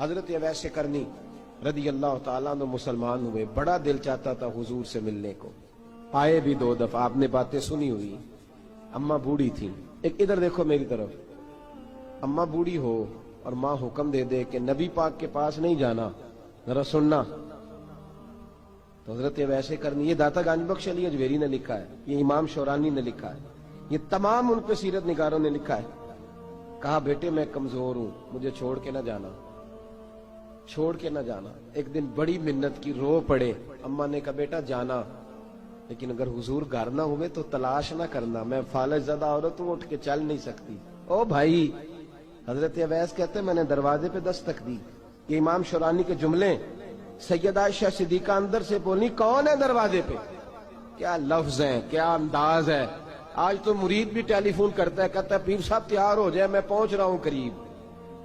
حضرت اویس کرنی رضی اللہ تعالیٰ عنہ مسلمان ہوئے، بڑا دل چاہتا تھا حضور سے ملنے کو، آئے بھی 2 دفعہ، آپ نے باتیں سنی ہوئی، اماں بوڑھی تھی، ایک ادھر دیکھو میری طرف، اماں بوڑھی ہو اور ماں حکم دے دے کہ نبی پاک کے پاس نہیں جانا، ذرا سننا، تو حضرت اویس کرنی، یہ داتا گنج بخش علی اجویری نے لکھا ہے، یہ امام شورانی نے لکھا ہے، یہ تمام ان پہ سیرت نگاروں نے لکھا ہے، کہا بیٹے میں کمزور ہوں، مجھے چھوڑ کے نہ جانا، چھوڑ کے نہ جانا۔ ایک دن بڑی منت کی، رو پڑے، اماں نے کہا بیٹا جانا، لیکن اگر حضور گھر نہ ہوئے تو تلاش نہ کرنا، میں فالج زدہ عورت ہوں، اٹھ کے چل نہیں سکتی۔ او بھائی، حضرت اویس کہتے ہیں میں نے دروازے پہ دستک دی، یہ امام شورانی کے جملے، سیدہ عائشہ صدیقہ اندر سے بولی کون ہے دروازے پہ؟ کیا لفظ ہیں، کیا انداز ہے! آج تو مرید بھی ٹیلی فون کرتا ہے، کہتا ہے پیر صاحب تیار ہو جائے، میں پہنچ رہا ہوں، قریب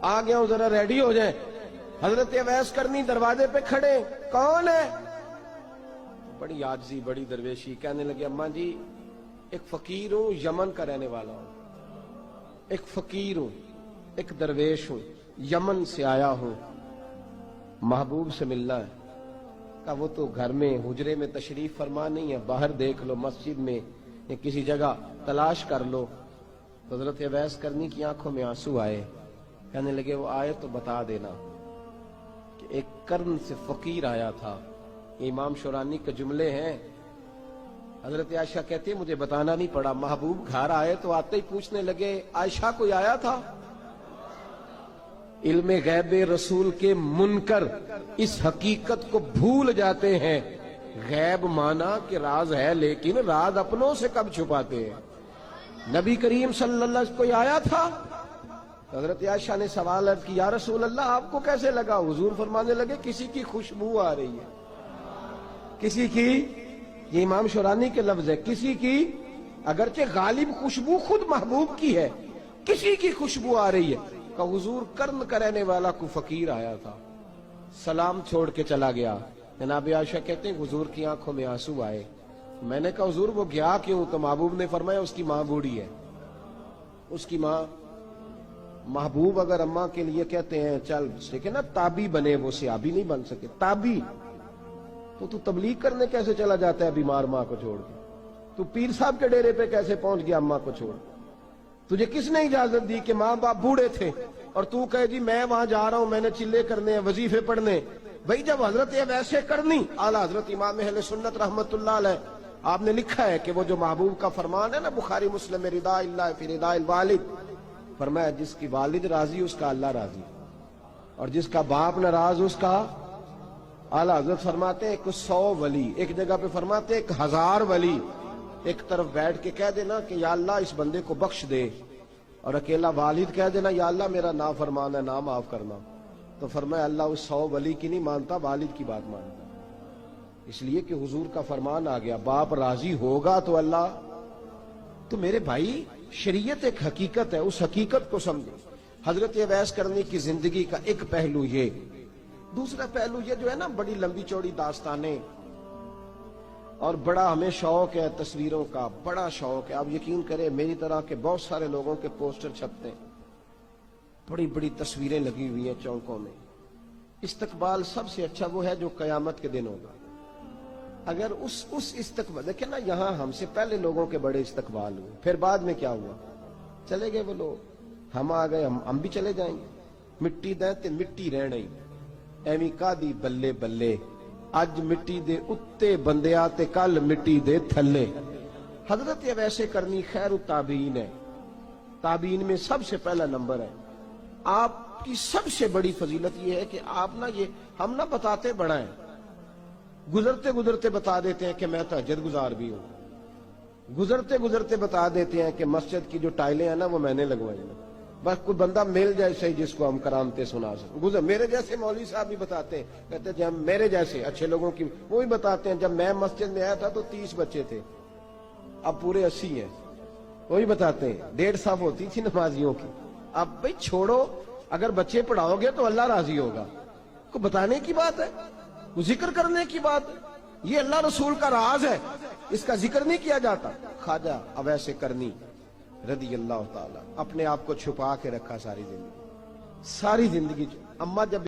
آ گیا ہوں، ذرا ریڈی ہو جائیں۔ حضرت اویس کرنی دروازے پہ کھڑے، کون ہے؟ بڑی عاجزی، بڑی درویشی، کہنے لگے اماں جی ایک فقیر ہوں، یمن کا رہنے والا ہوں، ایک فقیر ہوں، ایک درویش ہوں، یمن سے آیا ہوں، محبوب سے ملنا ہے۔ کہا وہ تو گھر میں حجرے میں تشریف فرما نہیں ہے، باہر دیکھ لو، مسجد میں یا کسی جگہ تلاش کر لو۔ تو حضرت اویس کرنی کی آنکھوں میں آنسو آئے، کہنے لگے وہ آئے تو بتا دینا کہ ایک کرن سے فقیر آیا تھا۔ یہ امام شورانی کے جملے ہیں۔ حضرت عائشہ کہتی ہے مجھے بتانا نہیں پڑا، محبوب گھر آئے تو آتے ہی پوچھنے لگے عائشہ کوئی آیا تھا؟ علم غیب رسول کے منکر اس حقیقت کو بھول جاتے ہیں، غیب مانا کہ راز ہے، لیکن راز اپنوں سے کب چھپاتے ہیں؟ نبی کریم صلی اللہ علیہ وسلم کوئی آیا تھا؟ حضرت عائشہ نے سوال عرض کی یا رسول اللہ آپ کو کیسے لگا؟ حضور فرمانے لگے کسی کی خوشبو آ رہی ہے، کسی کی، یہ امام شورانی کے لفظ ہے، کسی کی، اگرچہ غالب خوشبو خود محبوب کی ہے، کسی کی خوشبو آ رہی ہے۔ کہ حضور کرن کرنے والا کو فقیر آیا تھا، سلام چھوڑ کے چلا گیا۔ جناب عائشہ کہتے ہیں حضور کی آنکھوں میں آنسو آئے۔ میں نے کہا حضور وہ گیا کیوں؟ تو محبوب نے فرمایا اس کی ماں بوڑھی ہے، اس کی ماں، محبوب اگر اماں کے لیے کہتے ہیں چل دیکھیں نا تابی بنے، وہ صحابی نہیں بن سکے، تابی، تو تبلیغ کرنے کیسے چلا جاتا ہے بیمار ماں کو چھوڑ کے؟ تو پیر صاحب کے ڈیرے پہ کیسے پہنچ گیا اماں کو چھوڑ؟ تجھے کس نے اجازت دی کہ ماں باپ بوڑھے تھے اور تو کہے جی میں وہاں جا رہا ہوں، میں نے چلے کرنے ہیں، وظیفے پڑھنے؟ بھئی جب حضرت اویس کرنی اعلیٰ حضرت امام اہل سنت رحمت اللہ علیہ، آپ نے لکھا ہے کہ وہ جو محبوب کا فرمان ہے نا بخاری مسلم میں، رضا اللہ فی رضا الوالد، فرمایا جس کی والد راضی اس کا اللہ راضی، اور جس کا باپ ناراض اس کا، اعلیٰ حضرت فرماتے ہیں ایک 100 ولی، ایک جگہ پہ فرماتے ہیں 1000 ولی ایک طرف بیٹھ کے کہہ دینا کہ یا اللہ اس بندے کو بخش دے، اور اکیلا والد کہہ دینا یا اللہ میرا نافرمان ہے، نہ معاف کرنا، تو فرمایا اللہ اس 100 ولی کی نہیں مانتا، والد کی بات مانتا، اس لیے کہ حضور کا فرمان آ گیا باپ راضی ہوگا تو اللہ۔ تو میرے بھائی شریعت ایک حقیقت ہے، اس حقیقت کو سمجھو۔ حضرت اویس کرنی کی زندگی کا ایک پہلو یہ، دوسرا پہلو یہ جو ہے نا بڑی لمبی چوڑی داستانیں، اور بڑا ہمیں شوق ہے تصویروں کا، بڑا شوق ہے، آپ یقین کریں میری طرح کے بہت سارے لوگوں کے پوسٹر چھپتے ہیں، بڑی بڑی تصویریں لگی ہوئی ہیں چوکوں میں۔ استقبال سب سے اچھا وہ ہے جو قیامت کے دن ہوگا۔ اگر اس استقبال دیکھیں نا، یہاں ہم سے پہلے لوگوں کے بڑے استقبال ہوئے، پھر بعد میں کیا ہوا؟ چلے گئے وہ لوگ، ہم آ گئے، ہم بھی چلے جائیں گے۔ مٹی دیں تے مٹی رہنے، ایویں کا دی بلے بلے، اج مٹی دے اتے بندیا تے کل مٹی دے تھلے۔ حضرت اویس کرنی خیر التابعین ہے، تابعین میں سب سے پہلا نمبر ہے۔ آپ کی سب سے بڑی فضیلت یہ ہے کہ آپ نا، یہ ہم نہ بتاتے بڑا ہیں، گزرتے گزرتے بتا دیتے ہیں کہ میں تہجد گزار بھی ہوں، گزرتے گزرتے بتا دیتے ہیں کہ مسجد کی جو ٹائلیں ہیں نا وہ میں نے لگوائی ہیں، بس کوئی بندہ مل جائے صحیح جس کو ہم کرامتے سنا سکیں۔ میرے جیسے مولوی صاحب بھی بتاتے ہیں، کہتے ہیں جب میرے جیسے اچھے لوگوں کی وہ بھی بتاتے ہیں جب میں مسجد میں آیا تھا تو 30 بچے تھے، اب پورے 80 ہیں، وہی بتاتے ہیں 1.5 صف ہوتی تھی نمازیوں کی۔ اب بھئی چھوڑو، اگر بچے پڑھاؤ گے تو اللہ راضی ہوگا، کو بتانے کی بات ہے، وہ ذکر کرنے کی بات ہے، یہ اللہ رسول کا راز ہے، اس کا ذکر نہیں کیا جاتا۔ خواجہ اویس کرنی رضی اللہ تعالیٰ اپنے آپ کو چھپا کے رکھا ساری زندگی، ساری زندگی۔ اماں جب